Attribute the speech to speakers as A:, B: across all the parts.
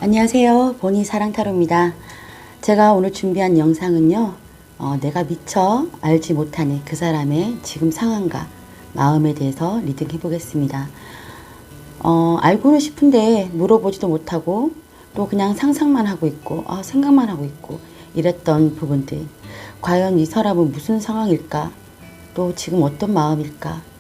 A: 안녕하세요. 보니 사랑타로입니다. 제가 오늘 준비한 영상은요. 내가 미처 알지 못하는 그 사람의 지금 상황과 마음에 대해서 리딩해 보겠습니다. 알고는 싶은데 물어보지도 못하고 또 그냥 상상만 하고 있고 생각만 하고 있고 이랬던 부분들. 과연 이 사람은 무슨 상황일까? 또 지금 어떤 마음일까?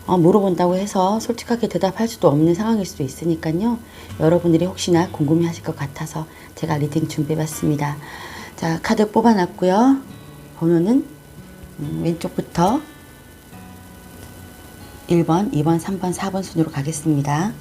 A: 물어본다고 해서 솔직하게 대답할 수도 없는 상황일 수도 있으니까요. 여러분들이 혹시나 궁금해 하실 것 같아서 제가 리딩 준비해 봤습니다. 자, 카드 뽑아놨고요. 번호는 왼쪽부터 1번, 2번, 3번, 4번 순으로 가겠습니다.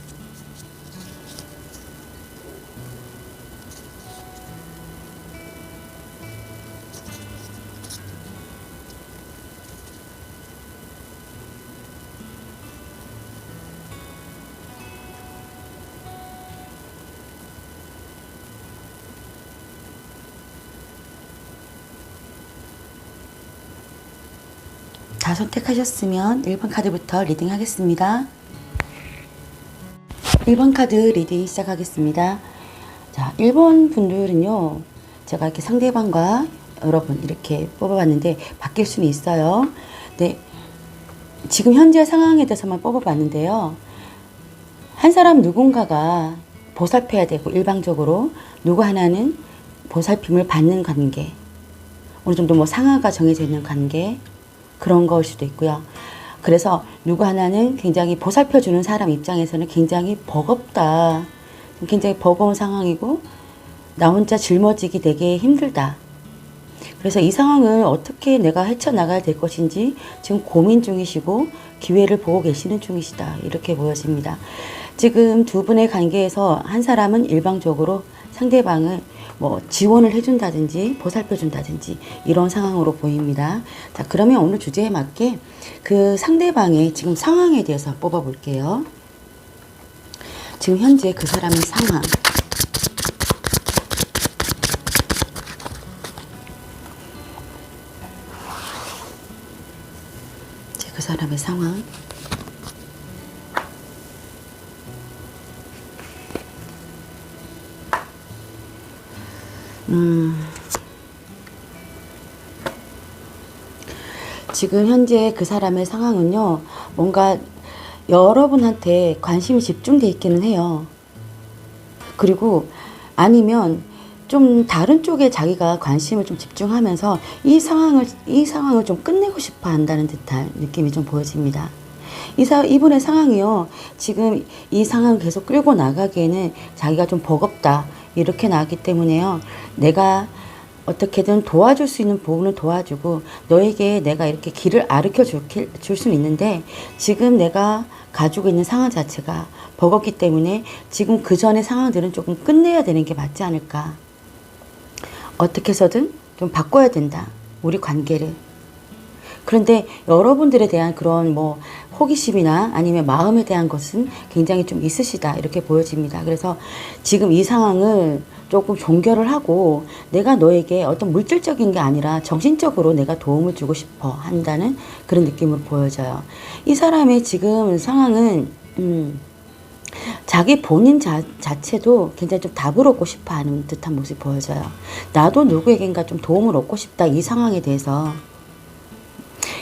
A: 다 선택하셨으면 1번 카드부터 리딩 하겠습니다. 1번 카드 리딩 시작하겠습니다. 자, 1번 분들은요, 제가 이렇게 상대방과 여러분 이렇게 뽑아봤는데 바뀔 수는 있어요. 네, 지금 현재 상황에 대해서만 뽑아봤는데요. 한 사람 누군가가 보살펴야 되고 일방적으로 누구 하나는 보살핌을 받는 관계, 어느 정도 뭐 상하가 정해져 있는 관계, 그런 걸 수도 있고요. 그래서 누구 하나는 굉장히 보살펴주는 사람 입장에서는 굉장히 버겁다. 굉장히 버거운 상황이고 나 혼자 짊어지기 되게 힘들다. 그래서 이 상황을 어떻게 내가 헤쳐나가야 될 것인지 지금 고민 중이시고 기회를 보고 계시는 중이시다. 이렇게 보여집니다. 지금 두 분의 관계에서 한 사람은 일방적으로 상대방을 뭐 지원을 해준다든지 보살펴준다든지 이런 상황으로 보입니다. 자, 그러면 오늘 주제에 맞게 그 상대방의 지금 상황에 대해서 뽑아볼게요. 지금 현재 그 사람의 상황. 그 사람의 상황. 지금 현재 그 사람의 상황은요, 뭔가 여러분한테 관심이 집중돼 있기는 해요. 그리고 아니면 좀 다른 쪽에 자기가 관심을 좀 집중하면서 이 상황을 좀 끝내고 싶어 한다는 듯한 느낌이 좀 보여집니다. 이분의 상황이요. 지금 이 상황을 계속 끌고 나가기에는 자기가 좀 버겁다. 이렇게 나왔기 때문에요. 내가 어떻게든 도와줄 수 있는 부분은 도와주고 너에게 내가 이렇게 길을 아르켜 줄 수는 있는데 지금 내가 가지고 있는 상황 자체가 버겁기 때문에 지금 그 전의 상황들은 조금 끝내야 되는 게 맞지 않을까. 어떻게 해서든 좀 바꿔야 된다. 우리 관계를. 그런데 여러분들에 대한 그런 뭐 호기심이나 아니면 마음에 대한 것은 굉장히 좀 있으시다. 이렇게 보여집니다. 그래서 지금 이 상황을 조금 종결을 하고 내가 너에게 어떤 물질적인 게 아니라 정신적으로 내가 도움을 주고 싶어 한다는 그런 느낌으로 보여져요. 이 사람의 지금 상황은 자기 본인 자체도 굉장히 좀 답을 얻고 싶어 하는 듯한 모습이 보여져요. 나도 누구에겐가 좀 도움을 얻고 싶다. 이 상황에 대해서.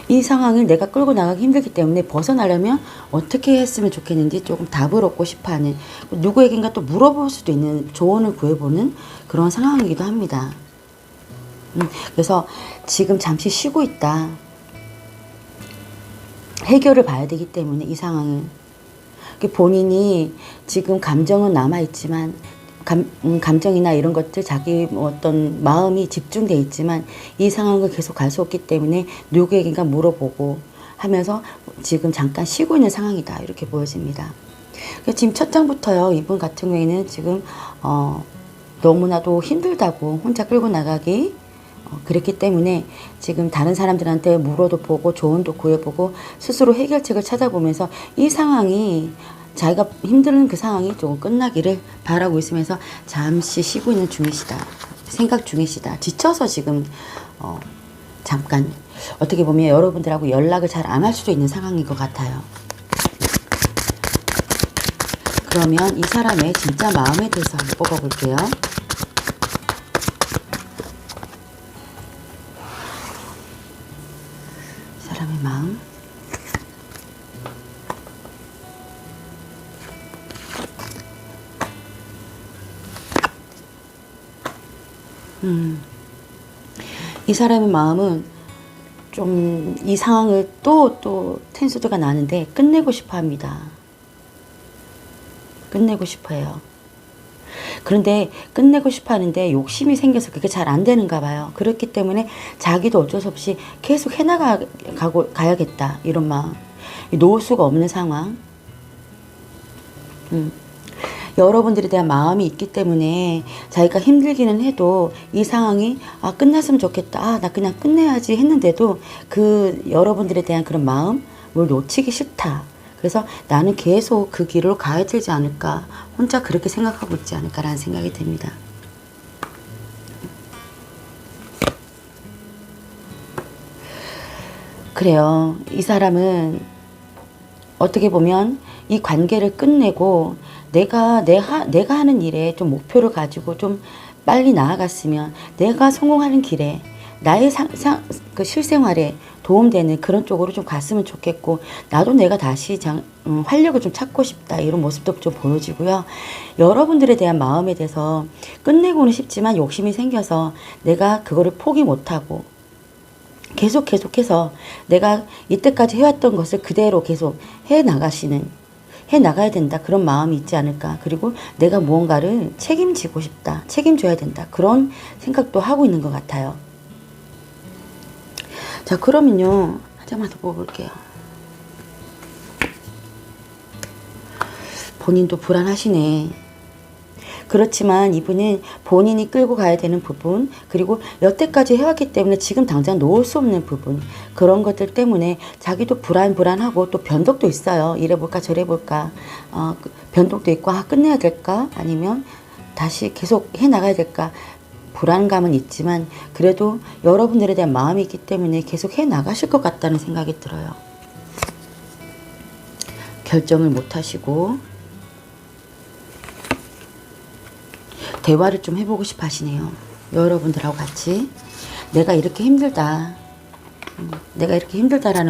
A: 이 상황을 내가 끌고 나가기 힘들기 때문에 벗어나려면 어떻게 했으면 좋겠는지 조금 답을 얻고 싶어 하는, 누구에겐가 또 물어볼 수도 있는, 조언을 구해보는 그런 상황이기도 합니다. 그래서 지금 잠시 쉬고 있다. 해결을 봐야 되기 때문에 이 상황을. 본인이 지금 감정은 남아있지만 감정이나 이런 것들 자기 어떤 마음이 집중돼 있지만 이 상황을 계속 갈 수 없기 때문에 누구에게인가 물어보고 하면서 지금 잠깐 쉬고 있는 상황이다. 이렇게 보여집니다. 지금 첫 장부터요. 이분 같은 경우에는 지금 너무나도 힘들다고 혼자 끌고 나가기 그랬기 때문에 지금 다른 사람들한테 물어도 보고 조언도 구해보고 스스로 해결책을 찾아보면서 이 상황이 자기가 힘든 그 상황이 조금 끝나기를 바라고 있으면서 잠시 쉬고 있는 중이시다. 생각 중이시다. 지쳐서 지금 잠깐 어떻게 보면 여러분들하고 연락을 잘 안 할 수도 있는 상황인 것 같아요. 그러면 이 사람의 진짜 마음에 대해서 한번 뽑아볼게요. 이 사람의 마음. 이 사람의 마음은 좀 이 상황을 또 텐스도가 나는데 끝내고 싶어 합니다. 끝내고 싶어 해요. 그런데 끝내고 싶어 하는데 욕심이 생겨서 그게 잘 안 되는가 봐요. 그렇기 때문에 자기도 어쩔 수 없이 계속 가야겠다. 이런 마음. 놓을 수가 없는 상황. 여러분들에 대한 마음이 있기 때문에 자기가 힘들기는 해도 이 상황이 끝났으면 좋겠다. 나 그냥 끝내야지 했는데도 그 여러분들에 대한 그런 마음, 뭘 놓치기 싫다. 그래서 나는 계속 그 길로 가야 되지 않을까. 혼자 그렇게 생각하고 있지 않을까라는 생각이 듭니다. 그래요. 이 사람은 어떻게 보면 이 관계를 끝내고 내가 하는 일에 좀 목표를 가지고 좀 빨리 나아갔으면 내가 성공하는 길에 나의 그 실생활에 도움되는 그런 쪽으로 좀 갔으면 좋겠고 나도 내가 다시 활력을 좀 찾고 싶다 이런 모습도 좀 보여지고요. 여러분들에 대한 마음에 대해서 끝내고는 싶지만 욕심이 생겨서 내가 그거를 포기 못하고 계속해서 내가 이때까지 해왔던 것을 그대로 계속 해나가야 된다. 그런 마음이 있지 않을까. 그리고 내가 무언가를 책임지고 싶다. 책임져야 된다. 그런 생각도 하고 있는 것 같아요. 자, 그러면요. 한 장만 더 뽑아볼게요. 본인도 불안하시네. 그렇지만 이분은 본인이 끌고 가야 되는 부분, 그리고 여태까지 해왔기 때문에 지금 당장 놓을 수 없는 부분, 그런 것들 때문에 자기도 불안하고 또 변덕도 있어요. 이래볼까 저래볼까. 변덕도 있고 끝내야 될까 아니면 다시 계속 해나가야 될까. 불안감은 있지만 그래도 여러분들에 대한 마음이 있기 때문에 계속 해나가실 것 같다는 생각이 들어요. 결정을 못 하시고 대화를 좀 해보고 싶어 하시네요. 여러분들하고 같이 내가 이렇게 힘들다라는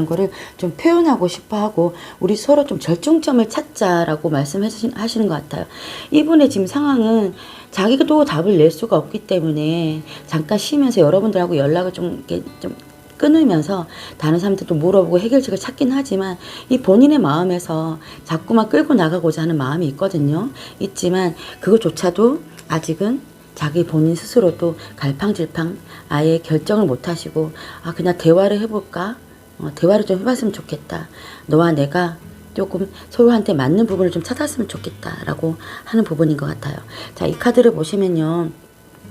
A: 거를 좀 표현하고 싶어 하고 우리 서로 좀 절정점을 찾자라고 말씀하시는 것 같아요. 이분의 지금 상황은 자기도 답을 낼 수가 없기 때문에 잠깐 쉬면서 여러분들하고 연락을 좀 끊으면서 다른 사람들도 물어보고 해결책을 찾긴 하지만 이 본인의 마음에서 자꾸만 끌고 나가고자 하는 마음이 있거든요. 있지만 그것조차도 아직은 자기 본인 스스로도 갈팡질팡 아예 결정을 못 하시고 그냥 대화를 해볼까? 대화를 좀 해봤으면 좋겠다. 너와 내가 조금 서로한테 맞는 부분을 좀 찾았으면 좋겠다라고 하는 부분인 것 같아요. 자, 이 카드를 보시면요.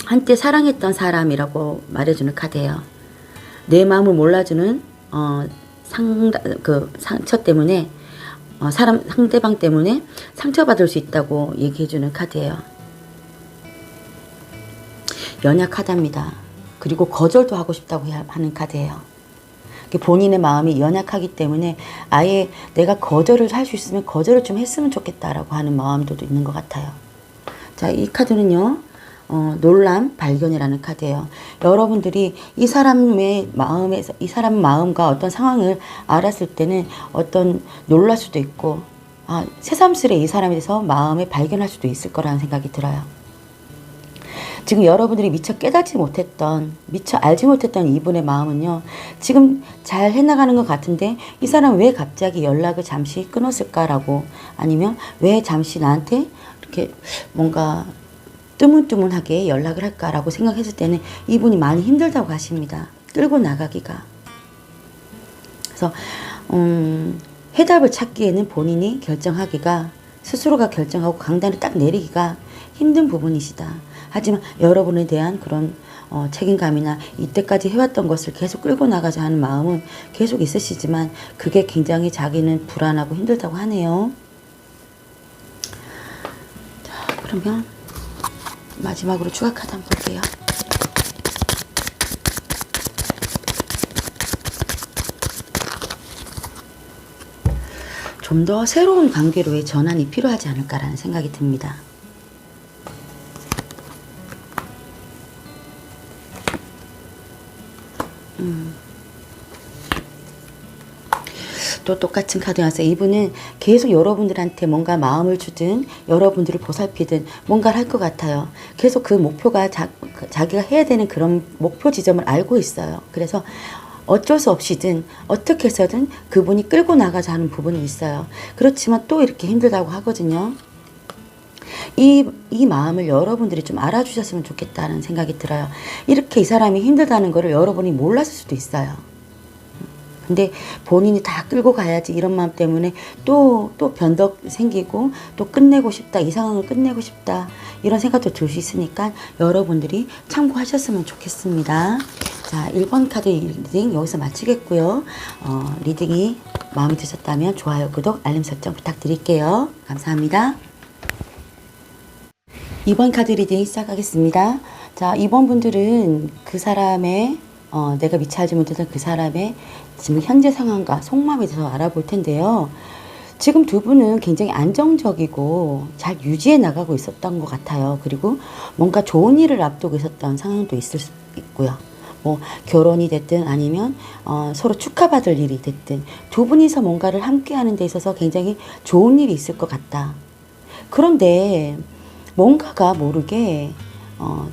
A: 한때 사랑했던 사람이라고 말해주는 카드예요. 내 마음을 몰라주는 상처 때문에 상대방 때문에 상처받을 수 있다고 얘기해주는 카드예요. 연약하답니다. 그리고 거절도 하고 싶다고 하는 카드예요. 본인의 마음이 연약하기 때문에 아예 내가 거절을 할 수 있으면 거절을 좀 했으면 좋겠다라고 하는 마음도 있는 것 같아요. 자, 이 카드는요. 놀람 발견이라는 카드예요. 여러분들이 이 사람의 마음과 어떤 상황을 알았을 때는 놀랄 수도 있고 새삼스레 이 사람에 대해서 마음을 발견할 수도 있을 거라는 생각이 들어요. 지금 여러분들이 미처 알지 못했던 이분의 마음은요. 지금 잘 해나가는 것 같은데 이 사람 왜 갑자기 연락을 잠시 끊었을까라고 아니면 왜 잠시 나한테 이렇게 뭔가 뜨문뜨문하게 연락을 할까라고 생각했을 때는 이분이 많이 힘들다고 하십니다. 끌고 나가기가. 그래서 해답을 찾기에는 본인이 스스로가 결정하고 강단을 딱 내리기가 힘든 부분이시다. 하지만 여러분에 대한 그런 책임감이나 이때까지 해왔던 것을 계속 끌고 나가자 하는 마음은 계속 있으시지만 그게 굉장히 자기는 불안하고 힘들다고 하네요. 자, 그러면 마지막으로 추가 카드 한번 볼게요. 좀 더 새로운 관계로의 전환이 필요하지 않을까라는 생각이 듭니다. 또 똑같은 카드 나왔어요. 이분은 계속 여러분들한테 뭔가 마음을 주든 여러분들을 보살피든 뭔가를 할 것 같아요. 계속 그 목표가 자기가 해야 되는 그런 목표 지점을 알고 있어요. 그래서 어쩔 수 없이든 어떻게 해서든 그분이 끌고 나가자 하는 부분이 있어요. 그렇지만 또 이렇게 힘들다고 하거든요. 이 마음을 여러분들이 좀 알아주셨으면 좋겠다는 생각이 들어요. 이렇게 이 사람이 힘들다는 거를 여러분이 몰랐을 수도 있어요. 근데 본인이 다 끌고 가야지 이런 마음 때문에 또 변덕 생기고 또 끝내고 싶다, 이 상황을 끝내고 싶다 이런 생각도 들 수 있으니까 여러분들이 참고하셨으면 좋겠습니다. 자, 1번 카드 리딩 여기서 마치겠고요. 리딩이 마음에 드셨다면 좋아요, 구독, 알림 설정 부탁드릴게요. 감사합니다. 2번 카드 리딩 시작하겠습니다. 자, 2번 분들은 그 사람의 내가 미처 알지 못했던 그 사람의 지금 현재 상황과 속마음에 대해서 알아볼 텐데요. 지금 두 분은 굉장히 안정적이고 잘 유지해 나가고 있었던 것 같아요. 그리고 뭔가 좋은 일을 앞두고 있었던 상황도 있을 수 있고요. 뭐 결혼이 됐든 아니면 서로 축하받을 일이 됐든 두 분이서 뭔가를 함께 하는 데 있어서 굉장히 좋은 일이 있을 것 같다. 그런데 뭔가가 모르게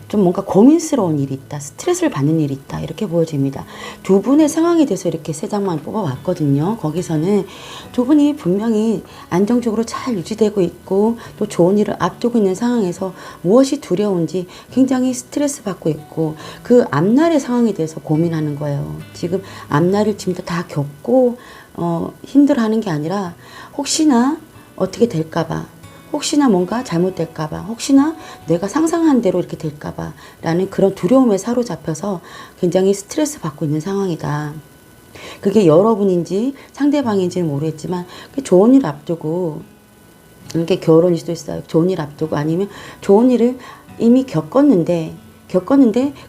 A: 좀 뭔가 고민스러운 일이 있다, 스트레스를 받는 일이 있다 이렇게 보여집니다. 두 분의 상황에 대해서 이렇게 세 장만 뽑아왔거든요. 거기서는 두 분이 분명히 안정적으로 잘 유지되고 있고 또 좋은 일을 앞두고 있는 상황에서 무엇이 두려운지 굉장히 스트레스 받고 있고 그 앞날의 상황에 대해서 고민하는 거예요. 지금 앞날을 지금 다 겪고 힘들어하는 게 아니라 혹시나 어떻게 될까봐, 혹시나 뭔가 잘못될까봐, 혹시나 내가 상상한 대로 이렇게 될까봐 라는 그런 두려움에 사로잡혀서 굉장히 스트레스 받고 있는 상황이다. 그게 여러분인지 상대방인지는 모르겠지만 좋은 일 앞두고, 이게 결혼일 수도 있어요. 좋은 일 앞두고 아니면 좋은 일을 이미 겪었는데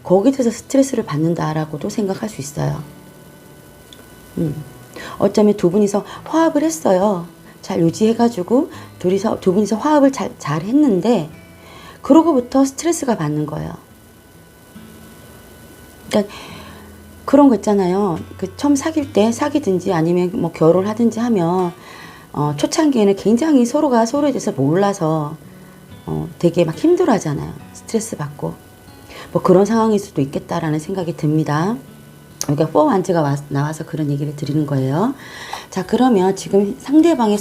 A: 거기에 대해서 스트레스를 받는다라고도 생각할 수 있어요. 어쩌면 두 분이서 화합을 했어요. 잘 유지해가지고 두 분이서 화합을 잘 했는데 그러고부터 스트레스가 받는 거예요. 그러니까 그런 거 있잖아요. 그 처음 사귈 때 사귀든지 아니면 뭐 결혼을 하든지 하면 초창기에는 굉장히 서로가 서로에 대해서 몰라서 되게 막 힘들어하잖아요. 스트레스 받고 뭐 그런 상황일 수도 있겠다라는 생각이 듭니다. 그러니까 4완즈가 나와서 그런 얘기를 드리는 거예요. 자, 그러면 지금 상대방의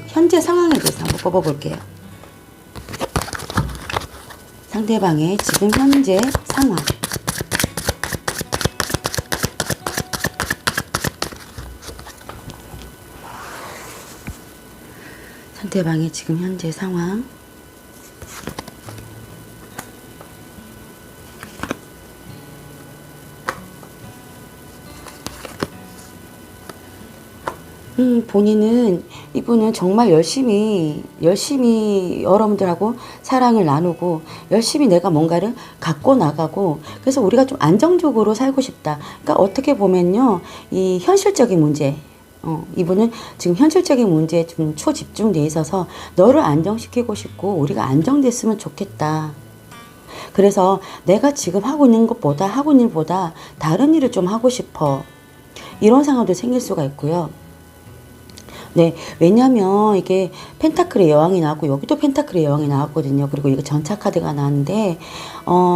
A: 현재 상황에 대해서 한번 뽑아볼게요. 상대방의 지금 현재 상황. 상대방의 지금 현재 상황. 이분은 정말 열심히 여러분들하고 사랑을 나누고 열심히 내가 뭔가를 갖고 나가고 그래서 우리가 좀 안정적으로 살고 싶다. 그러니까 어떻게 보면요, 이 현실적인 문제, 이분은 지금 현실적인 문제에 좀 초집중돼 있어서 너를 안정시키고 싶고 우리가 안정됐으면 좋겠다. 그래서 내가 지금 하고 있는 일보다 다른 일을 좀 하고 싶어. 이런 상황도 생길 수가 있고요. 네, 왜냐면 이게 펜타클의 여왕이 나왔고 여기도 펜타클의 여왕이 나왔거든요. 그리고 이거 전차 카드가 나왔는데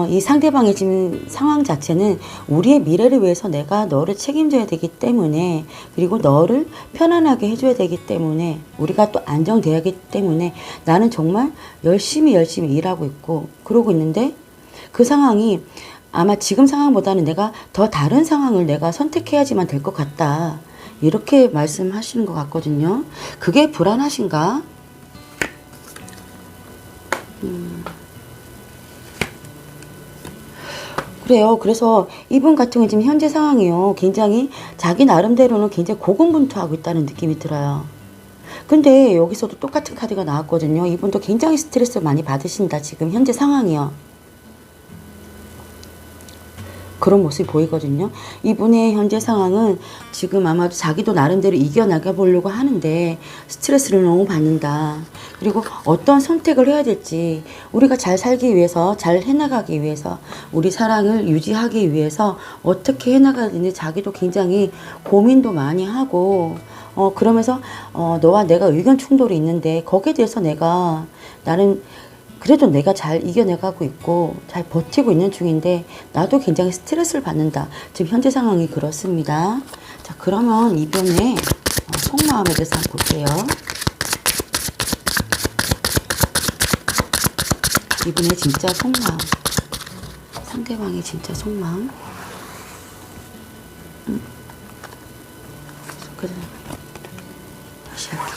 A: 이 상대방의 지금 상황 자체는 우리의 미래를 위해서 내가 너를 책임져야 되기 때문에, 그리고 너를 편안하게 해줘야 되기 때문에, 우리가 또 안정돼야 하기 때문에 나는 정말 열심히 일하고 있고 그러고 있는데 그 상황이 아마 지금 상황보다는 내가 더 다른 상황을 내가 선택해야지만 될 것 같다. 이렇게 말씀하시는 것 같거든요. 그게 불안하신가? 그래요. 그래서 이분 같은 경우는 지금 현재 상황이요. 굉장히 자기 나름대로는 굉장히 고군분투하고 있다는 느낌이 들어요. 근데 여기서도 똑같은 카드가 나왔거든요. 이분도 굉장히 스트레스를 많이 받으신다. 지금 현재 상황이요. 그런 모습이 보이거든요. 이분의 현재 상황은 지금 아마도 자기도 나름대로 이겨나가 보려고 하는데 스트레스를 너무 받는다. 그리고 어떤 선택을 해야 될지, 우리가 잘 살기 위해서, 잘 해나가기 위해서, 우리 사랑을 유지하기 위해서 어떻게 해나가야 되는지 자기도 굉장히 고민도 많이 하고, 그러면서 너와 내가 의견 충돌이 있는데 거기에 대해서 나는 그래도 내가 잘 이겨내가고 있고 잘 버티고 있는 중인데 나도 굉장히 스트레스를 받는다. 지금 현재 상황이 그렇습니다. 자, 그러면 이번에 속마음에 대해서 한번 볼게요. 이분의 진짜 속마음, 상대방의 진짜 속마음. 그래. 다시 할게요.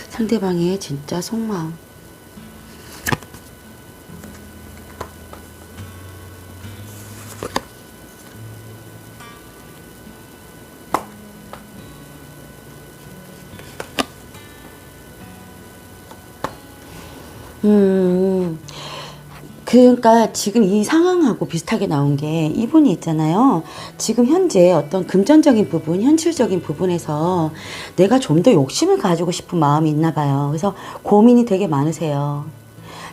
A: 상대방의 진짜 속마음. 그러니까 지금 이 상황하고 비슷하게 나온 게 이분이 있잖아요. 지금 현재 어떤 금전적인 부분, 현실적인 부분에서 내가 좀 더 욕심을 가지고 싶은 마음이 있나 봐요. 그래서 고민이 되게 많으세요.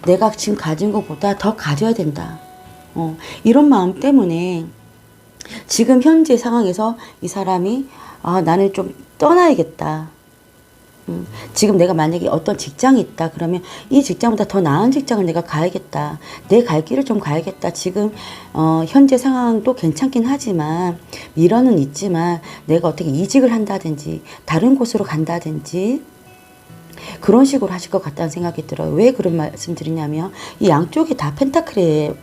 A: 내가 지금 가진 것보다 더 가져야 된다. 이런 마음 때문에 지금 현재 상황에서 이 사람이 나는 좀 떠나야겠다. 지금 내가 만약에 어떤 직장이 있다 그러면 이 직장보다 더 나은 직장을 내가 가야겠다. 내 갈 길을 좀 가야겠다. 지금 현재 상황도 괜찮긴 하지만 미련은 있지만 내가 어떻게 이직을 한다든지 다른 곳으로 간다든지 그런 식으로 하실 것 같다는 생각이 들어요. 왜 그런 말씀 드리냐면 이 양쪽이 다 펜타클이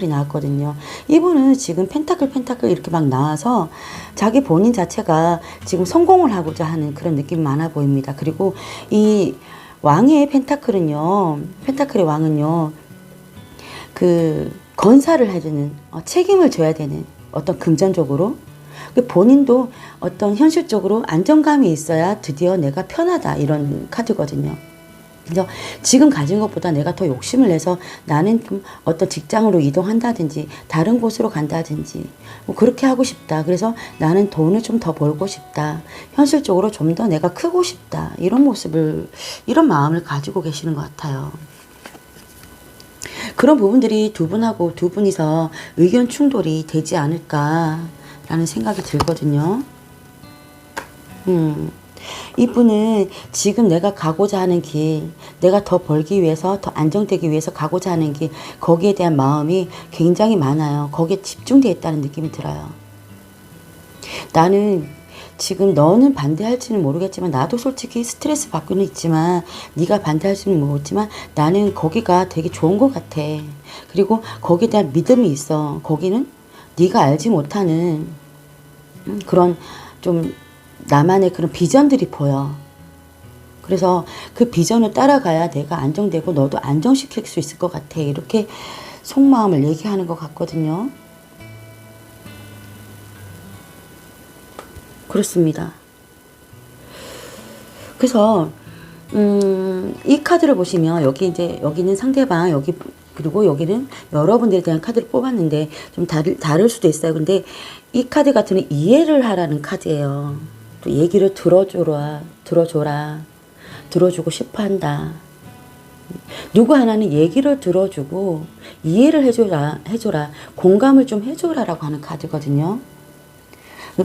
A: 나왔거든요. 이분은 지금 펜타클 이렇게 막 나와서 자기 본인 자체가 지금 성공을 하고자 하는 그런 느낌이 많아 보입니다. 그리고 이 왕의 펜타클의 왕은요, 그 건사를 해주는, 책임을 져야 되는 어떤 금전적으로 본인도 어떤 현실적으로 안정감이 있어야 드디어 내가 편하다 이런 카드거든요. 그래서 지금 가진 것보다 내가 더 욕심을 내서 나는 좀 어떤 직장으로 이동한다든지 다른 곳으로 간다든지 뭐 그렇게 하고 싶다. 그래서 나는 돈을 좀 더 벌고 싶다. 현실적으로 좀 더 내가 크고 싶다. 이런 마음을 가지고 계시는 것 같아요. 그런 부분들이 두 분이서 의견 충돌이 되지 않을까라는 생각이 들거든요. 이분은 지금 내가 가고자 하는 길, 내가 더 벌기 위해서, 더 안정되기 위해서 가고자 하는 길, 거기에 대한 마음이 굉장히 많아요. 거기에 집중되어 있다는 느낌이 들어요. 나는 지금 너는 반대할지는 모르겠지만 나도 솔직히 스트레스 받고는 있지만 네가 반대할지는 모르겠지만 나는 거기가 되게 좋은 것 같아. 그리고 거기에 대한 믿음이 있어. 거기는 네가 알지 못하는 그런 좀 나만의 그런 비전들이 보여. 그래서 그 비전을 따라가야 내가 안정되고 너도 안정시킬 수 있을 것 같아. 이렇게 속마음을 얘기하는 것 같거든요. 그렇습니다. 그래서 이 카드를 보시면 여기는 상대방, 그리고 여기는 여러분들에 대한 카드를 뽑았는데 좀 다를 수도 있어요. 근데 이 카드 같은 경우는 이해를 하라는 카드예요. 또 얘기를 들어주고 싶어 한다. 누구 하나는 얘기를 들어주고 이해를 해줘라, 공감을 좀 해줘라라고 하는 카드거든요.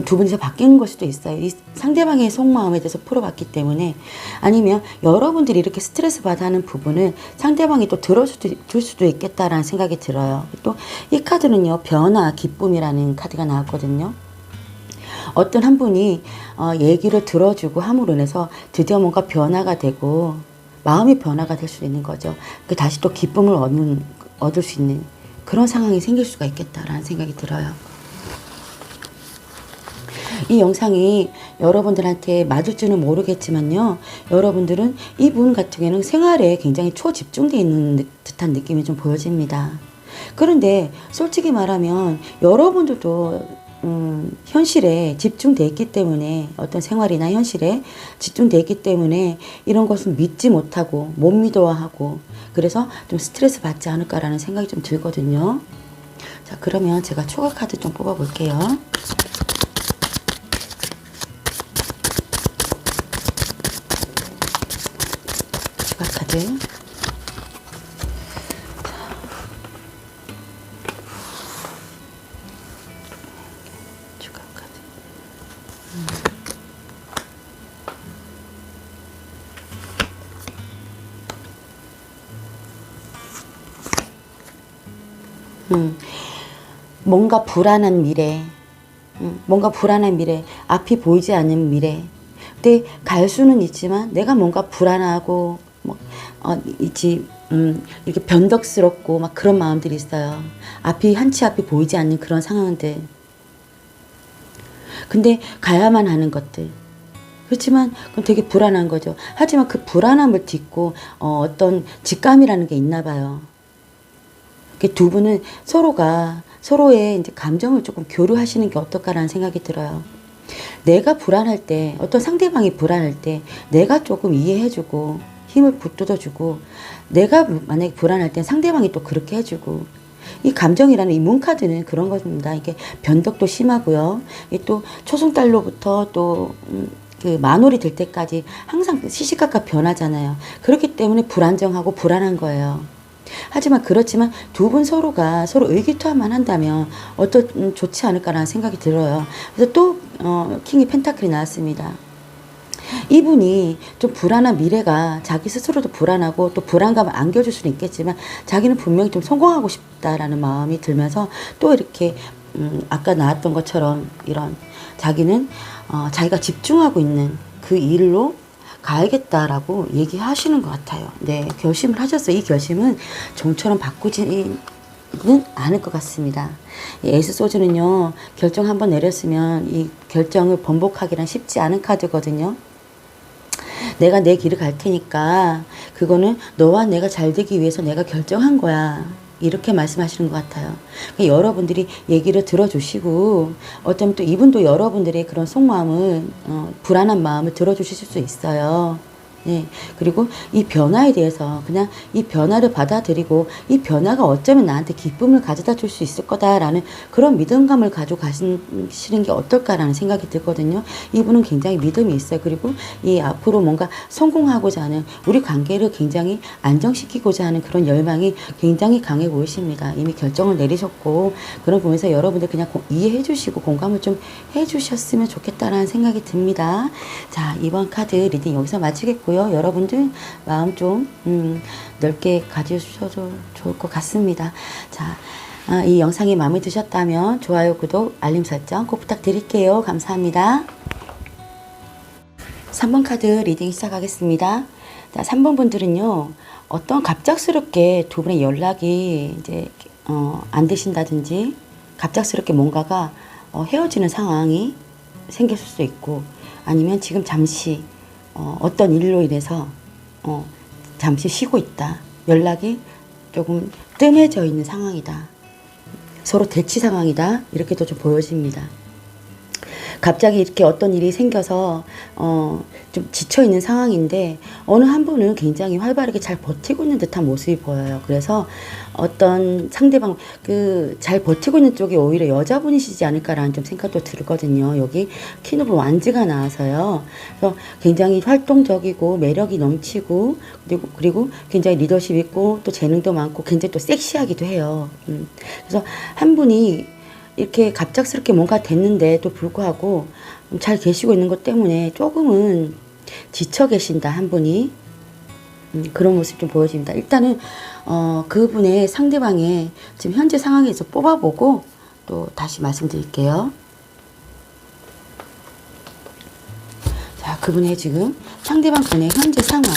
A: 두 분이서 바뀌는 걸 수도 있어요. 이 상대방의 속마음에 대해서 풀어봤기 때문에. 아니면 여러분들이 이렇게 스트레스 받아 하는 부분을 상대방이 또 줄 수도 있겠다라는 생각이 들어요. 또 이 카드는요, 변화, 기쁨이라는 카드가 나왔거든요. 어떤 한 분이 얘기를 들어주고 함으로 인해서 드디어 뭔가 변화가 되고 마음의 변화가 될 수 있는 거죠. 다시 또 기쁨을 얻을 수 있는 그런 상황이 생길 수가 있겠다라는 생각이 들어요. 이 영상이 여러분들한테 맞을지는 모르겠지만요. 여러분들은 이분 같은 경우는 생활에 굉장히 초집중되어 있는 듯한 느낌이 좀 보여집니다. 그런데 솔직히 말하면 여러분들도 현실에 집중돼 있기 때문에, 어떤 생활이나 현실에 집중돼 있기 때문에 이런 것을 믿지 못하고 못 믿어하고, 그래서 좀 스트레스 받지 않을까라는 생각이 좀 들거든요. 자, 그러면 제가 추가 카드 좀 뽑아 볼게요. 추가 카드. 추가 카드. 뭔가 불안한 미래, 뭔가 불안한 미래, 앞이 보이지 않는 미래. 근데 갈 수는 있지만 내가 뭔가 불안하고 있지, 이렇게 변덕스럽고 막 그런 마음들이 있어요. 한치 앞이 보이지 않는 그런 상황들. 근데 가야만 하는 것들. 그렇지만 그럼 되게 불안한 거죠. 하지만 그 불안함을 딛고 어떤 직감이라는 게 있나 봐요. 두 분은 서로의 이제 감정을 조금 교류하시는 게 어떨까라는 생각이 들어요. 내가 불안할 때, 어떤 상대방이 불안할 때 내가 조금 이해해주고 힘을 북돋아주고, 내가 만약에 불안할 때 상대방이 또 그렇게 해주고, 이 감정이라는 이 문카드는 그런 겁니다. 이게 변덕도 심하고요. 또 초승달로부터 또 그 만월이 될 때까지 항상 시시각각 변하잖아요. 그렇기 때문에 불안정하고 불안한 거예요. 하지만 그렇지만 두 분 서로가 서로 의기투합만 한다면 좋지 않을까라는 생각이 들어요. 그래서 또 킹이 펜타클이 나왔습니다. 이분이 좀 불안한 미래가, 자기 스스로도 불안하고 또 불안감을 안겨줄 수는 있겠지만 자기는 분명히 좀 성공하고 싶다라는 마음이 들면서 또 이렇게 아까 나왔던 것처럼 이런 자기는 자기가 집중하고 있는 그 일로 가야겠다라고 얘기하시는 것 같아요. 네, 결심을 하셨어요. 이 결심은 좀처럼 바꾸지는 않을 것 같습니다. 이 에이스 소주는요, 결정 한번 내렸으면 이 결정을 번복하기란 쉽지 않은 카드거든요. 내가 내 길을 갈 테니까 그거는 너와 내가 잘 되기 위해서 내가 결정한 거야. 이렇게 말씀하시는 것 같아요. 그러니까 여러분들이 얘기를 들어주시고, 어쩌면 또 이분도 여러분들의 그런 속마음을, 불안한 마음을 들어주실 수 있어요. 네. 그리고 이 변화에 대해서 그냥 이 변화를 받아들이고, 이 변화가 어쩌면 나한테 기쁨을 가져다 줄 수 있을 거다라는 그런 믿음감을 가지고 가시는 게 어떨까라는 생각이 들거든요. 이분은 굉장히 믿음이 있어요. 그리고 이 앞으로 뭔가 성공하고자 하는, 우리 관계를 굉장히 안정시키고자 하는 그런 열망이 굉장히 강해 보이십니다. 이미 결정을 내리셨고, 그런 부분에서 여러분들 그냥 이해해 주시고 공감을 좀 해 주셨으면 좋겠다라는 생각이 듭니다. 자, 이번 카드 리딩 여기서 마치겠고요. 여러분들 마음 좀 넓게 가져주셔도 좋을 것 같습니다. 자, 이 영상이 마음에 드셨다면 좋아요, 구독, 알림 설정 꼭 부탁드릴게요. 감사합니다. 3번 카드 리딩 시작하겠습니다. 자, 3번 분들은요, 어떤 갑작스럽게 두 분의 연락이 이제 안 되신다든지, 갑작스럽게 뭔가가 헤어지는 상황이 생겼을 수도 있고, 아니면 지금 잠시 어떤 일로 인해서 잠시 쉬고 있다. 연락이 조금 뜸해져 있는 상황이다. 서로 대치 상황이다. 이렇게도 좀 보여집니다. 갑자기 이렇게 어떤 일이 생겨서 좀 지쳐있는 상황인데, 어느 한 분은 굉장히 활발하게 잘 버티고 있는 듯한 모습이 보여요. 그래서 어떤 상대방, 잘 버티고 있는 쪽이 오히려 여자분이시지 않을까라는 좀 생각도 들거든요. 여기 퀸 오브 완즈가 나와서요. 그래서 굉장히 활동적이고 매력이 넘치고, 그리고 굉장히 리더십 있고 또 재능도 많고 굉장히 또 섹시하기도 해요. 그래서 한 분이 이렇게 갑작스럽게 뭔가 됐는데도 불구하고 잘 계시고 있는 것 때문에 조금은 지쳐 계신다, 한 분이. 그런 모습 좀 보여집니다. 일단은 그분의 상대방의 지금 현재 상황에서 뽑아보고 또 다시 말씀드릴게요. 자, 그분의 지금 상대방 분의 현재 상황.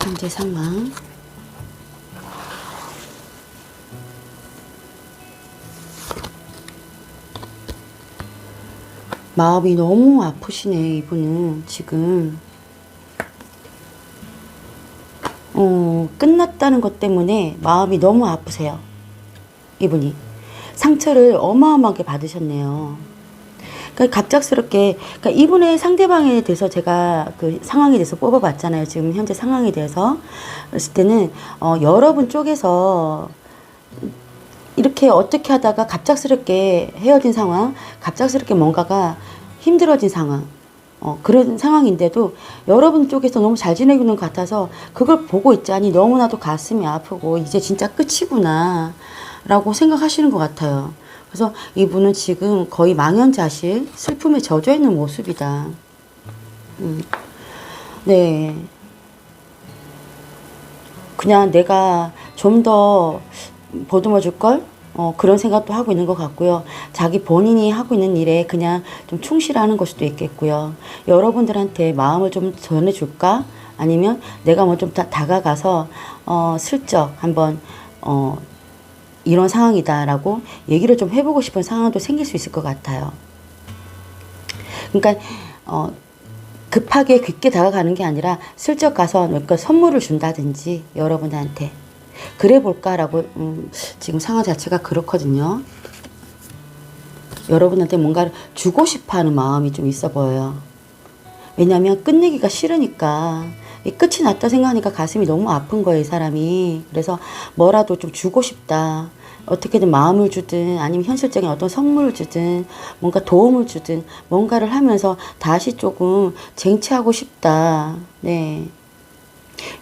A: 현재 상황. 마음이 너무 아프시네, 이분은 지금. 끝났다는 것 때문에 마음이 너무 아프세요. 이분이. 상처를 어마어마하게 받으셨네요. 그러니까 갑작스럽게, 그러니까 이분의 상대방에 대해서 제가 그 상황에 대해서 뽑아봤잖아요. 지금 현재 상황에 대해서. 그랬을 때는, 여러분 쪽에서 이렇게 어떻게 하다가 갑작스럽게 헤어진 상황, 갑작스럽게 뭔가가 힘들어진 상황, 그런 상황인데도 여러분 쪽에서 너무 잘 지내고 있는 것 같아서 그걸 보고 있자니 너무나도 가슴이 아프고 이제 진짜 끝이구나 라고 생각하시는 것 같아요. 그래서 이분은 지금 거의 망연자실, 슬픔에 젖어 있는 모습이다. 네. 그냥 내가 좀 더 보듬어 줄걸? 그런 생각도 하고 있는 것 같고요. 자기 본인이 하고 있는 일에 그냥 좀 충실하는 걸 수도 있겠고요. 여러분들한테 마음을 좀 전해줄까? 아니면 내가 뭐 좀 다가가서 슬쩍 한번 이런 상황이다라고 얘기를 좀 해보고 싶은 상황도 생길 수 있을 것 같아요. 그러니까 급하게 깊게 다가가는 게 아니라 슬쩍 가서 뭔가 선물을 준다든지 여러분한테 그래 볼까라고 지금 상황 자체가 그렇거든요. 여러분한테 뭔가를 주고 싶어하는 마음이 좀 있어 보여요. 왜냐하면 끝내기가 싫으니까 끝이 났다 생각하니까 가슴이 너무 아픈 거예요, 이 사람이. 그래서 뭐라도 좀 주고 싶다. 어떻게든 마음을 주든 아니면 현실적인 어떤 선물을 주든 뭔가 도움을 주든 뭔가를 하면서 다시 조금 쟁취하고 싶다. 네,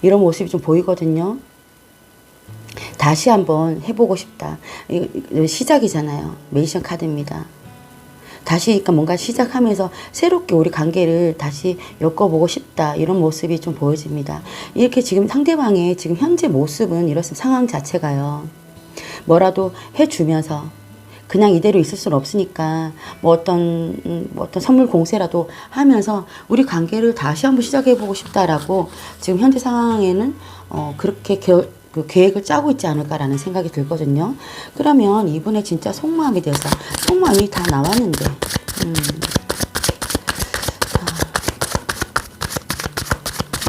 A: 이런 모습이 좀 보이거든요. 다시 한번 해보고 싶다. 시작이잖아요. 매지션 카드입니다. 다시 그러니까 뭔가 시작하면서 새롭게 우리 관계를 다시 엮어보고 싶다. 이런 모습이 좀 보여집니다. 이렇게 지금 상대방의 지금 현재 모습은 이렇습니다. 상황 자체가요. 뭐라도 해주면서 그냥 이대로 있을 수는 없으니까 뭐 어떤 선물 공세라도 하면서 우리 관계를 다시 한번 시작해보고 싶다라고 지금 현재 상황에는 그렇게 그 계획을 짜고 있지 않을까라는 생각이 들거든요. 그러면 이분의 진짜 속마음에 대해서 속마음이 다 나왔는데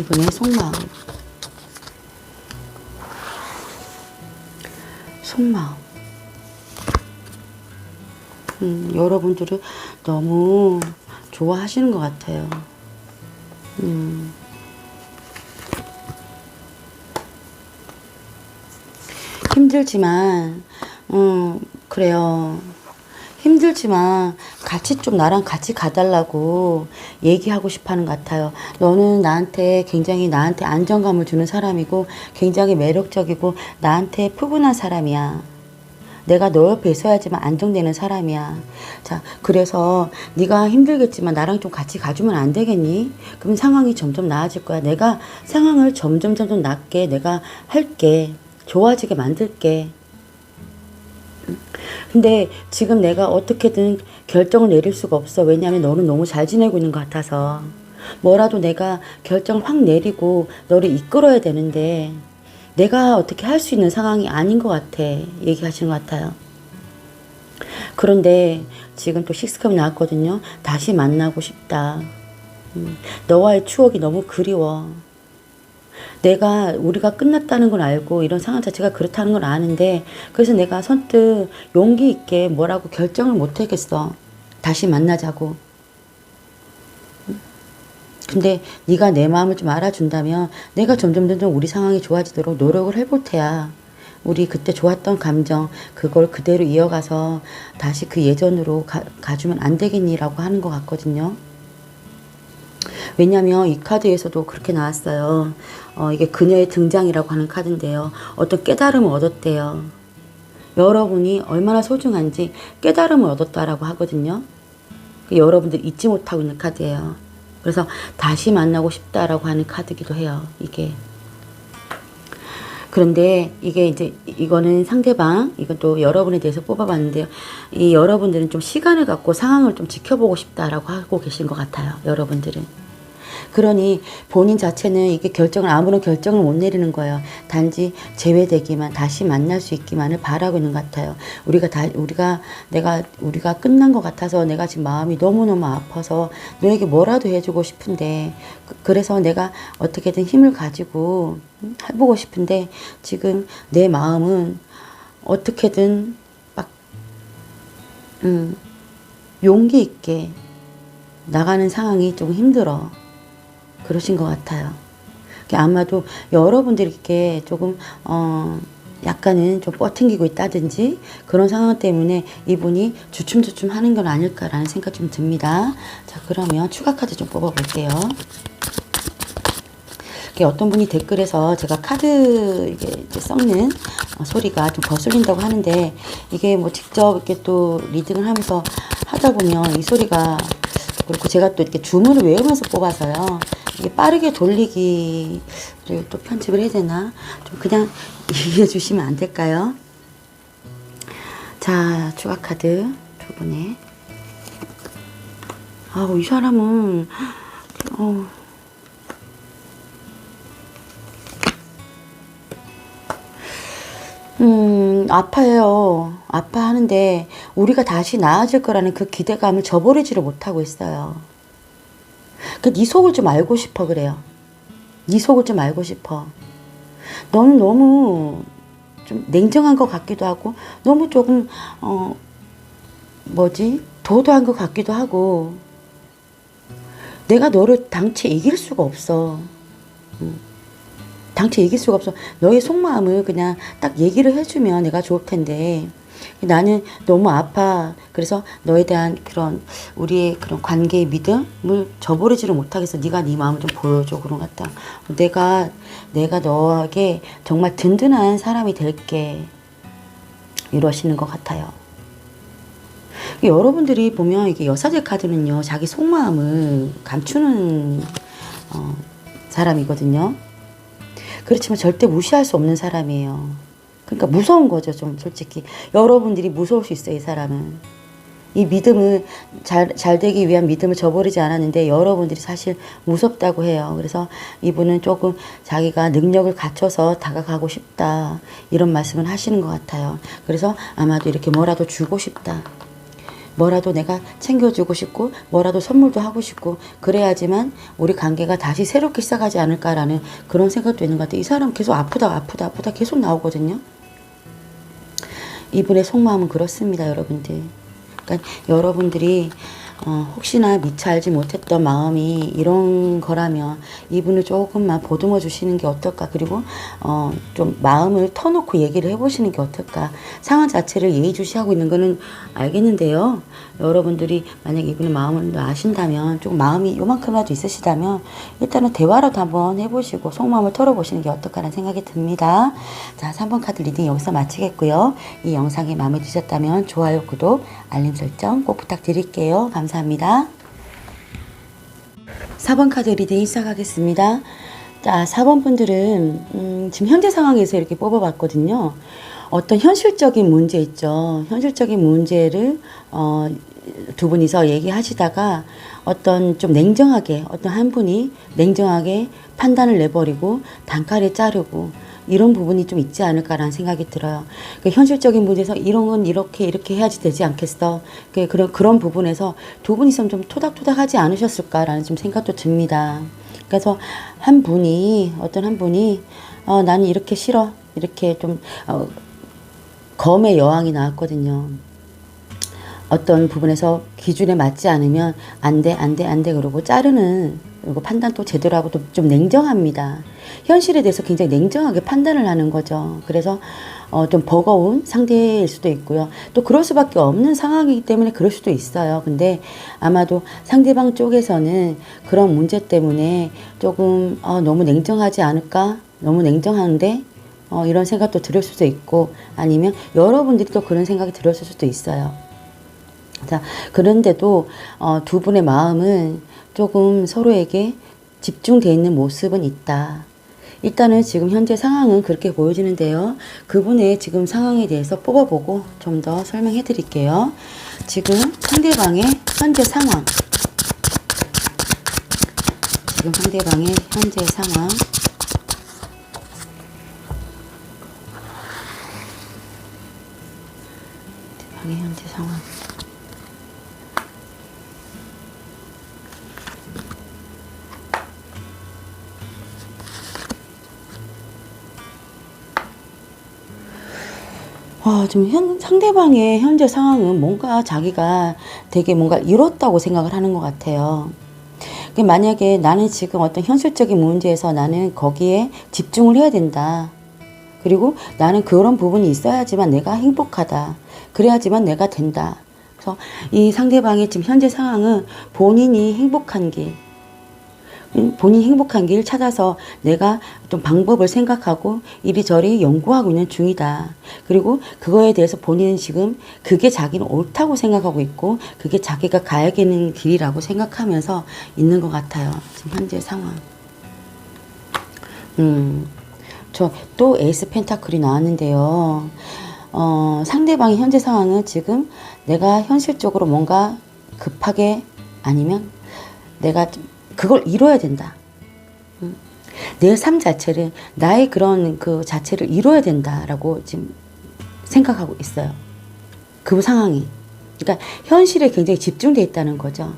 A: 이분의 속마음 여러분들을 너무 좋아하시는 것 같아요. 힘들지만 그래요. 힘들지만 같이 좀 나랑 같이 가달라고 얘기하고 싶어 하는 것 같아요. 너는 굉장히 나한테 안정감을 주는 사람이고 굉장히 매력적이고 나한테 푸근한 사람이야. 내가 너 옆에 있어야지만 안정되는 사람이야. 자, 그래서 네가 힘들겠지만 나랑 좀 같이 가주면 안 되겠니? 그럼 상황이 점점 나아질 거야. 내가 상황을 점점 낫게 내가 할게. 좋아지게 만들게. 근데 지금 내가 어떻게든 결정을 내릴 수가 없어. 왜냐하면 너는 너무 잘 지내고 있는 것 같아서. 뭐라도 내가 결정을 확 내리고 너를 이끌어야 되는데 내가 어떻게 할 수 있는 상황이 아닌 것 같아. 얘기하시는 것 같아요. 그런데 지금 또 식스컵이 나왔거든요. 다시 만나고 싶다. 너와의 추억이 너무 그리워. 우리가 끝났다는 걸 알고 이런 상황 자체가 그렇다는 걸 아는데 그래서 내가 선뜻 용기 있게 뭐라고 결정을 못 하겠어. 다시 만나자고. 근데 네가 내 마음을 좀 알아준다면 내가 점점 우리 상황이 좋아지도록 노력을 해볼 테야. 우리 그때 좋았던 감정 그걸 그대로 이어가서 다시 그 예전으로 가주면 안 되겠니라고 하는 것 같거든요. 왜냐면 이 카드에서도 그렇게 나왔어요. 이게 그녀의 등장이라고 하는 카드인데요. 어떤 깨달음을 얻었대요. 여러분이 얼마나 소중한지 깨달음을 얻었다라고 하거든요. 여러분들 잊지 못하고 있는 카드예요. 그래서 다시 만나고 싶다라고 하는 카드기도 해요. 이게. 그런데 이거는 상대방, 이것도 여러분에 대해서 뽑아봤는데요. 이 여러분들은 좀 시간을 갖고 상황을 좀 지켜보고 싶다라고 하고 계신 것 같아요. 여러분들은. 그러니 본인 자체는 이게 결정을, 아무런 결정을 못 내리는 거예요. 단지 제외되기만, 다시 만날 수 있기만을 바라고 있는 것 같아요. 우리가 끝난 것 같아서 내가 지금 마음이 너무너무 아파서 너에게 뭐라도 해주고 싶은데, 그래서 내가 어떻게든 힘을 가지고 해보고 싶은데, 지금 내 마음은 어떻게든 막, 용기 있게 나가는 상황이 좀 힘들어. 그러신 것 같아요. 아마도 여러분들이 이렇게 조금 약간은 좀 뻗팅기고 있다든지 그런 상황 때문에 이분이 주춤주춤 하는 건 아닐까라는 생각 좀 듭니다. 자, 그러면 추가 카드 좀 뽑아볼게요. 어떤 분이 댓글에서 제가 카드 이게 썩는 소리가 좀 거슬린다고 하는데, 이게 뭐 직접 이렇게 또 리딩을 하면서 하다 보면 이 소리가, 그리고 제가 또 이렇게 주문을 외우면서 뽑아서요. 이게 빠르게 돌리기를 또 편집을 해야 되나? 좀 그냥 이해해 주시면 안 될까요? 자, 추가 카드 두 분의. 아우, 이 사람은, 아파요. 아파하는데 우리가 다시 나아질 거라는 그 기대감을 저버리지를 못하고 있어요. 네 속을 좀 알고 싶어 그래요. 네 속을 좀 알고 싶어. 너는 너무 좀 냉정한 것 같기도 하고, 너무 조금 도도한 것 같기도 하고, 내가 너를 당최 이길 수가 없어. 당최 이길 수가 없어. 너의 속마음을 그냥 딱 얘기를 해주면 내가 좋을 텐데, 나는 너무 아파. 그래서 너에 대한 우리의 그런 관계의 믿음을 저버리지를 못하겠어. 네가 네 마음을 좀 보여줘. 그런 것 같다. 내가 너에게 정말 든든한 사람이 될게. 이러시는 것 같아요. 여러분들이 보면 이게 여사제 카드는요, 자기 속마음을 감추는 사람이거든요. 그렇지만 절대 무시할 수 없는 사람이에요. 그러니까 무서운 거죠, 좀 솔직히. 여러분들이 무서울 수 있어요, 이 사람은. 이 믿음을 잘 되기 위한 믿음을 저버리지 않았는데 여러분들이 사실 무섭다고 해요. 그래서 이분은 조금 자기가 능력을 갖춰서 다가가고 싶다, 이런 말씀을 하시는 것 같아요. 그래서 아마도 이렇게 뭐라도 주고 싶다, 뭐라도 내가 챙겨주고 싶고, 뭐라도 선물도 하고 싶고, 그래야지만 우리 관계가 다시 새롭게 시작하지 않을까라는 그런 생각도 있는 것 같아요. 이 사람 계속 아프다 계속 나오거든요. 이분의 속마음은 그렇습니다, 여러분들. 그러니까 여러분들이 혹시나 미처 알지 못했던 마음이 이런 거라면 이분을 조금만 보듬어 주시는 게 어떨까. 그리고 좀 마음을 터놓고 얘기를 해보시는 게 어떨까. 상황 자체를 예의주시하고 있는 거는 알겠는데요, 여러분들이 만약 이분의 마음을 아신다면, 조금 마음이 요만큼이라도 있으시다면 일단은 대화라도 한번 해보시고 속마음을 털어보시는 게 어떨까라는 생각이 듭니다. 자, 3번 카드 리딩 여기서 마치겠고요. 이 영상이 마음에 드셨다면 좋아요, 구독, 알림 설정 꼭 부탁드릴게요. 감사합니다. 4번 카드 리딩 시작하겠습니다. 자, 4번 분들은 지금 현재 상황에서 이렇게 뽑아봤거든요. 어떤 현실적인 문제 있죠. 현실적인 문제를 두 분이서 얘기하시다가 어떤 한 분이 냉정하게 판단을 내버리고 단칼에 자르고, 이런 부분이 좀 있지 않을까라는 생각이 들어요. 현실적인 문제에서 이런 건 이렇게 해야지 되지 않겠어. 그런 부분에서 두 분이서 좀 토닥토닥하지 않으셨을까라는 좀 생각도 듭니다. 그래서 어떤 한 분이 나는 이렇게 싫어. 이렇게 좀 검의 여왕이 나왔거든요. 어떤 부분에서 기준에 맞지 않으면 안 돼 그러고 자르는, 그리고 판단도 제대로 하고 좀 냉정합니다. 현실에 대해서 굉장히 냉정하게 판단을 하는 거죠. 그래서 좀 버거운 상대일 수도 있고요. 또 그럴 수밖에 없는 상황이기 때문에 그럴 수도 있어요. 근데 아마도 상대방 쪽에서는 그런 문제 때문에 조금 너무 냉정하지 않을까? 너무 냉정한데? 이런 생각도 들을 수도 있고, 아니면 여러분들이 또 그런 생각이 들었을 수도 있어요. 자, 그런데도 두 분의 마음은 조금 서로에게 집중되어 있는 모습은 있다. 일단은 지금 현재 상황은 그렇게 보여지는데요. 그분의 지금 상황에 대해서 뽑아보고 좀 더 설명해 드릴게요. 지금 상대방의 현재 상황, 지금 상대방의 현재 상황. 상대방의 현재 상황. 지금 상대방의 현재 상황은 뭔가 자기가 되게 뭔가 이뤘다고 생각을 하는 것 같아요. 만약에 나는 지금 어떤 현실적인 문제에서 나는 거기에 집중을 해야 된다. 그리고 나는 그런 부분이 있어야지만 내가 행복하다. 그래야지만 내가 된다. 그래서 이 상대방의 지금 현재 상황은 본인이 행복한 길 찾아서 내가 좀 방법을 생각하고 이리저리 연구하고 있는 중이다. 그리고 그거에 대해서 본인은 지금 그게 자기는 옳다고 생각하고 있고 그게 자기가 가야 되는 길이라고 생각하면서 있는 것 같아요. 지금 현재 상황. 저 또 에이스 펜타클이 나왔는데요. 상대방의 현재 상황은 지금 내가 현실적으로 뭔가 급하게 아니면 내가 그걸 이뤄야 된다. 내 삶 자체를, 나의 그런 그 자체를 이뤄야 된다라고 지금 생각하고 있어요. 그 상황이. 그러니까 현실에 굉장히 집중되어 있다는 거죠.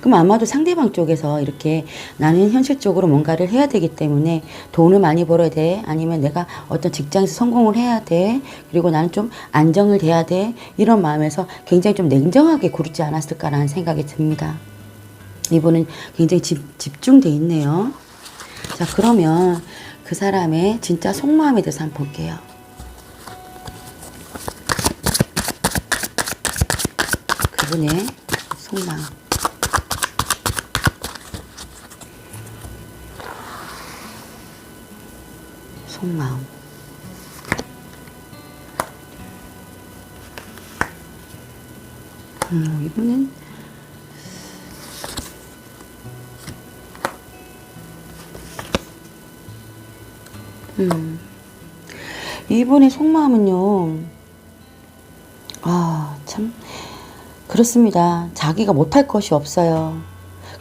A: 그럼 아마도 상대방 쪽에서 이렇게 나는 현실적으로 뭔가를 해야 되기 때문에 돈을 많이 벌어야 돼. 아니면 내가 어떤 직장에서 성공을 해야 돼. 그리고 나는 좀 안정을 돼야 돼. 이런 마음에서 굉장히 좀 냉정하게 구르지 않았을까라는 생각이 듭니다. 이분은 굉장히 집중돼 있네요. 자, 그러면 그 사람의 진짜 속마음에 대해서 한번 볼게요. 그분의 속마음. 속마음. 이분은 이분의 속마음은요, 참, 그렇습니다. 자기가 못할 것이 없어요.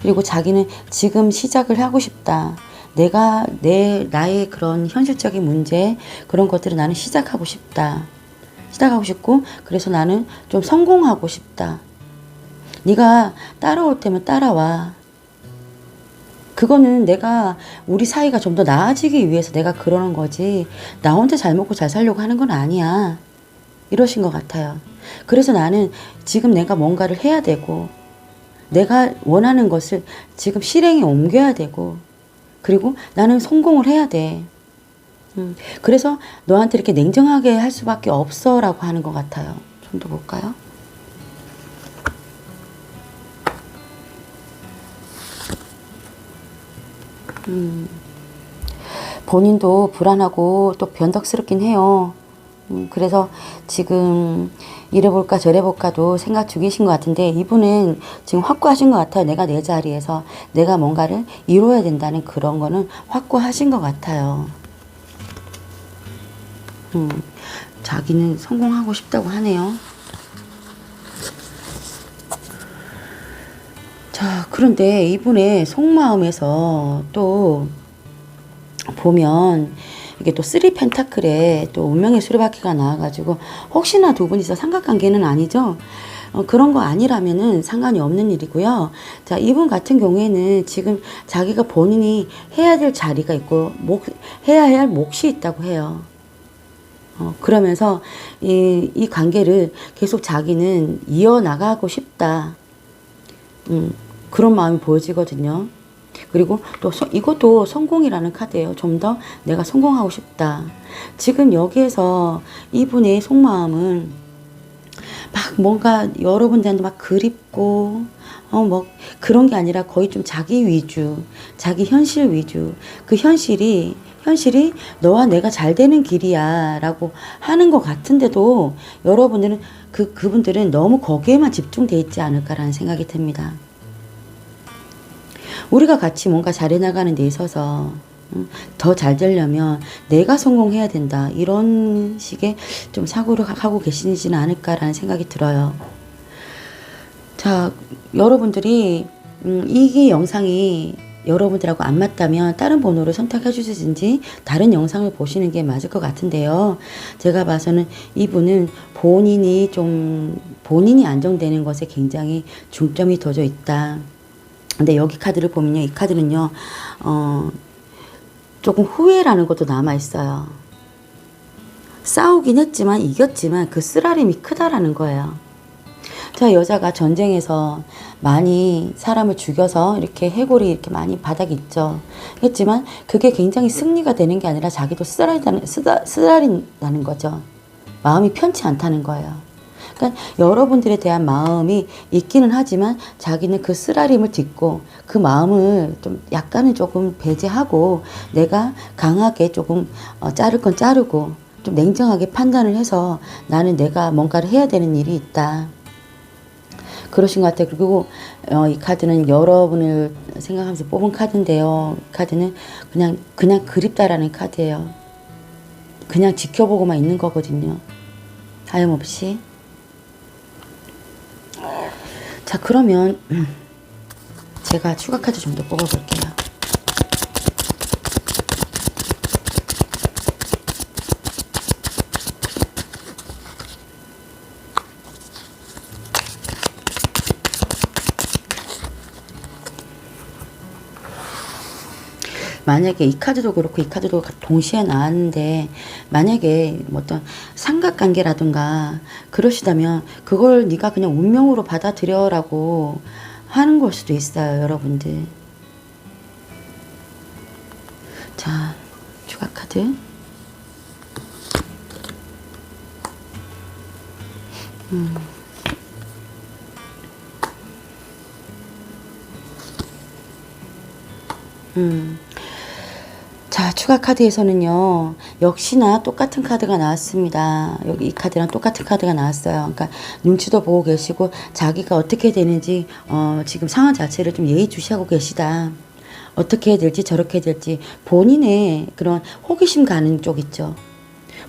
A: 그리고 자기는 지금 시작을 하고 싶다. 나의 그런 현실적인 문제, 그런 것들을 나는 시작하고 싶다. 시작하고 싶고, 그래서 나는 좀 성공하고 싶다. 네가 따라올 때면 따라와. 그거는 우리 사이가 좀 더 나아지기 위해서 내가 그러는 거지. 나 혼자 잘 먹고 잘 살려고 하는 건 아니야. 이러신 것 같아요. 그래서 나는 지금 내가 뭔가를 해야 되고, 내가 원하는 것을 지금 실행에 옮겨야 되고, 그리고 나는 성공을 해야 돼. 그래서 너한테 이렇게 냉정하게 할 수밖에 없어 라고 하는 것 같아요. 좀 더 볼까요? 본인도 불안하고 또 변덕스럽긴 해요. 그래서 지금 이래볼까 저래볼까도 생각 중이신 것 같은데 이분은 지금 확고하신 것 같아요. 내가 내 자리에서 내가 뭔가를 이루어야 된다는 그런 거는 확고하신 것 같아요. 자기는 성공하고 싶다고 하네요. 자, 그런데 이분의 속마음에서 또 보면 이게 또 3 펜타클에 또 운명의 수레바퀴가 나와가지고 혹시나 두 분이서 삼각관계는 아니죠? 그런 거 아니라면은 상관이 없는 일이고요. 자, 이분 같은 경우에는 지금 자기가 본인이 해야 될 자리가 있고 해야 할 몫이 있다고 해요. 그러면서 이 관계를 계속 자기는 이어나가고 싶다. 그런 마음이 보여지거든요. 그리고 또 이것도 성공이라는 카드예요. 좀 더 내가 성공하고 싶다. 지금 여기에서 이분의 속마음은 막 뭔가 여러분들한테 막 그립고 뭐 그런 게 아니라 거의 좀 자기 위주, 자기 현실 위주. 그 현실이 너와 내가 잘 되는 길이야 라고 하는 것 같은데도 여러분들은 그분들은 너무 거기에만 집중돼 있지 않을까라는 생각이 듭니다. 우리가 같이 뭔가 잘해 나가는 데 있어서 더 잘 되려면 내가 성공해야 된다. 이런 식의 좀 사고를 하고 계시지는 않을까라는 생각이 들어요. 자, 여러분들이 이 영상이 여러분들하고 안 맞다면 다른 번호를 선택해 주시든지 다른 영상을 보시는 게 맞을 것 같은데요. 제가 봐서는 이분은 본인이 안정되는 것에 굉장히 중점이 둬져 있다. 근데 여기 카드를 보면요. 이 카드는요. 조금 후회라는 것도 남아 있어요. 싸우긴 했지만 이겼지만 그 쓰라림이 크다라는 거예요. 자, 여자가 전쟁에서 많이 사람을 죽여서 이렇게 해골이 이렇게 많이 바닥에 있죠. 했지만 그게 굉장히 승리가 되는 게 아니라 자기도 쓰라린다는 거죠. 마음이 편치 않다는 거예요. 그러니까 여러분들에 대한 마음이 있기는 하지만 자기는 그 쓰라림을 딛고 그 마음을 좀 약간은 조금 배제하고 내가 강하게 조금 자를 건 자르고 좀 냉정하게 판단을 해서 나는 내가 뭔가를 해야 되는 일이 있다. 그러신 것 같아요. 그리고 이 카드는 여러분을 생각하면서 뽑은 카드인데요. 이 카드는 그냥 그립다라는 카드예요. 그냥 지켜보고만 있는 거거든요. 하염없이. 자, 그러면 제가 추가 카드 좀 더 뽑아볼게요. 만약에 이 카드도 그렇고 이 카드도 동시에 나왔는데 만약에 뭐 어떤 삼각관계라든가 그러시다면 그걸 네가 그냥 운명으로 받아들여라고 하는 걸 수도 있어요, 여러분들. 자, 추가 카드. 자, 추가 카드에서는요, 역시나 똑같은 카드가 나왔습니다. 여기 이 카드랑 똑같은 카드가 나왔어요. 그러니까 눈치도 보고 계시고, 자기가 어떻게 되는지, 지금 상황 자체를 좀 예의주시하고 계시다. 어떻게 해야 될지, 저렇게 해야 될지, 본인의 그런 호기심 가는 쪽 있죠.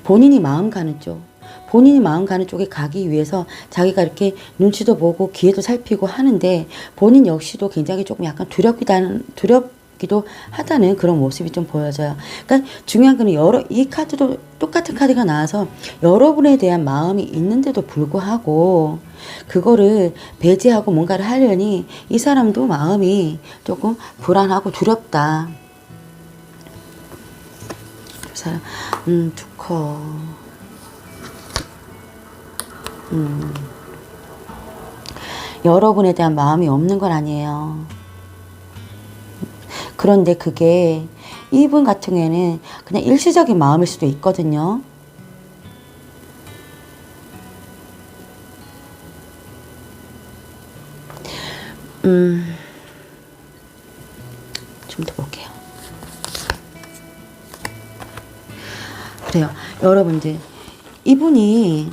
A: 본인이 마음 가는 쪽. 본인이 마음 가는 쪽에 가기 위해서 자기가 이렇게 눈치도 보고 기회도 살피고 하는데, 본인 역시도 굉장히 조금 약간 두렵기도 하다는 그런 모습이 좀 보여져요. 그러니까 중요한 거는 이 카드도 똑같은 카드가 나와서 여러분에 대한 마음이 있는데도 불구하고 그거를 배제하고 뭔가를 하려니 이 사람도 마음이 조금 불안하고 두렵다. 그 사람, 두 컵. 여러분에 대한 마음이 없는 건 아니에요. 그런데 그게 이분 같은 경우에는 그냥 일시적인 마음일 수도 있거든요. 좀 더 볼게요. 그래요. 여러분들, 이분이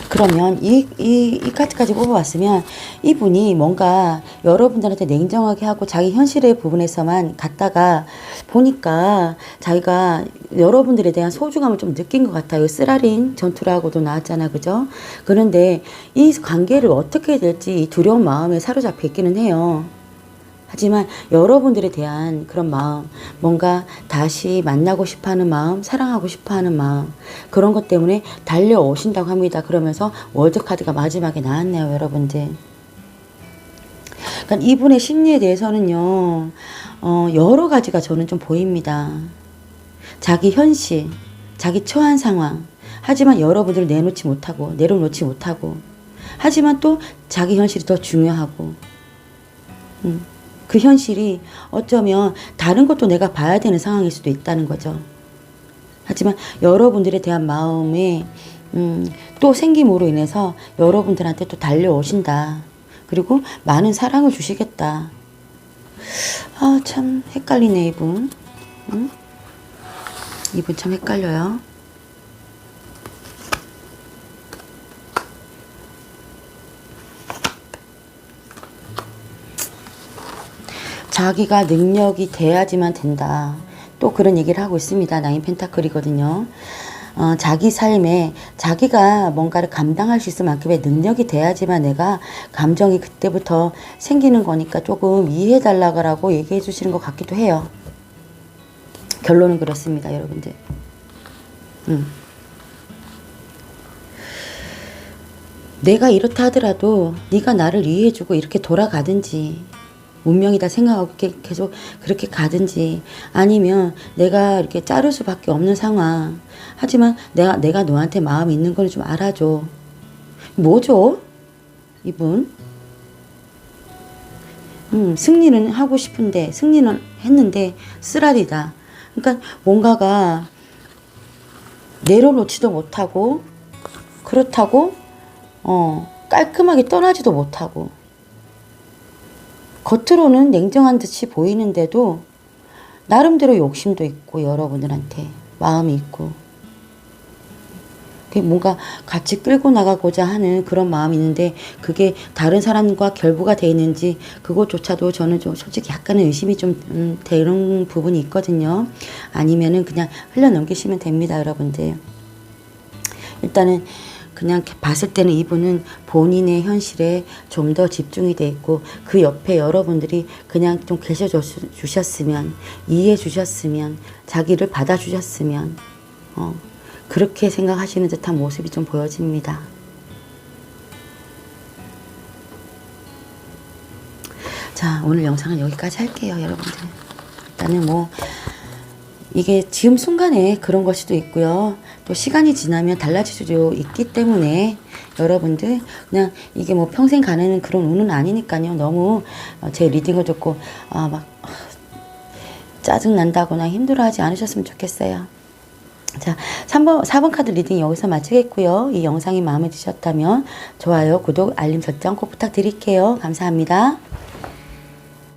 A: 그러면 이 카드까지 뽑아봤으면 이분이 뭔가 여러분들한테 냉정하게 하고 자기 현실의 부분에서만 갔다가 보니까 자기가 여러분들에 대한 소중함을 좀 느낀 것 같아요. 쓰라린 전투라고도 나왔잖아, 그죠? 그런데 이 관계를 어떻게 해야 될지 두려운 마음에 사로잡혀 있기는 해요. 하지만 여러분들에 대한 그런 마음, 뭔가 다시 만나고 싶어하는 마음, 사랑하고 싶어하는 마음, 그런 것 때문에 달려오신다고 합니다. 그러면서 월드카드가 마지막에 나왔네요, 여러분들. 그러니까 이분의 심리에 대해서는요, 여러 가지가 저는 좀 보입니다. 자기 현실, 자기 처한 상황, 하지만 여러분들을 내놓지 못하고, 내려놓지 못하고, 하지만 또 자기 현실이 더 중요하고, 그 현실이 어쩌면 다른 것도 내가 봐야 되는 상황일 수도 있다는 거죠. 하지만 여러분들에 대한 마음에 또 생김으로 인해서 여러분들한테 또 달려오신다. 그리고 많은 사랑을 주시겠다. 아, 참 헷갈리네, 이분. 이분 참 헷갈려요. 자기가 능력이 돼야지만 된다. 또 그런 얘기를 하고 있습니다. 나인 펜타클이거든요. 자기 삶에 자기가 뭔가를 감당할 수 있을 만큼의 능력이 돼야지만 내가 감정이 그때부터 생기는 거니까 조금 이해해 달라고 얘기해 주시는 것 같기도 해요. 결론은 그렇습니다, 여러분들. 내가 이렇다 하더라도 네가 나를 이해해주고 이렇게 돌아가든지 운명이다 생각하고 계속 그렇게 가든지 아니면 내가 이렇게 자를 수밖에 없는 상황. 하지만 내가 너한테 마음이 있는 걸 좀 알아줘. 뭐죠? 이분? 승리는 하고 싶은데 승리는 했는데 쓰라리다. 그러니까 뭔가가 내려놓지도 못하고 그렇다고 깔끔하게 떠나지도 못하고 겉으로는 냉정한 듯이 보이는데도 나름대로 욕심도 있고 여러분들한테 마음이 있고 뭔가 같이 끌고 나가고자 하는 그런 마음이 있는데 그게 다른 사람과 결부가 돼 있는지 그것조차도 저는 좀 솔직히 약간의 의심이 좀 되는 부분이 있거든요. 아니면은 그냥 흘려넘기시면 됩니다, 여러분들. 일단은 그냥 봤을 때는 이분은 본인의 현실에 좀 더 집중이 돼 있고 그 옆에 여러분들이 그냥 좀 계셔 주셨으면 이해해 주셨으면 자기를 받아 주셨으면 그렇게 생각하시는 듯한 모습이 좀 보여집니다. 자, 오늘 영상은 여기까지 할게요, 여러분들. 일단은 뭐 이게 지금 순간에 그런 걸 수도 있고요. 또 시간이 지나면 달라질 수도 있기 때문에 여러분들 그냥 이게 뭐 평생 가는 그런 운은 아니니까요. 너무 제 리딩을 듣고 막 짜증 난다거나 힘들어하지 않으셨으면 좋겠어요. 자, 4번 카드 리딩 여기서 마치겠고요. 이 영상이 마음에 드셨다면 좋아요, 구독, 알림 설정 꼭 부탁드릴게요. 감사합니다.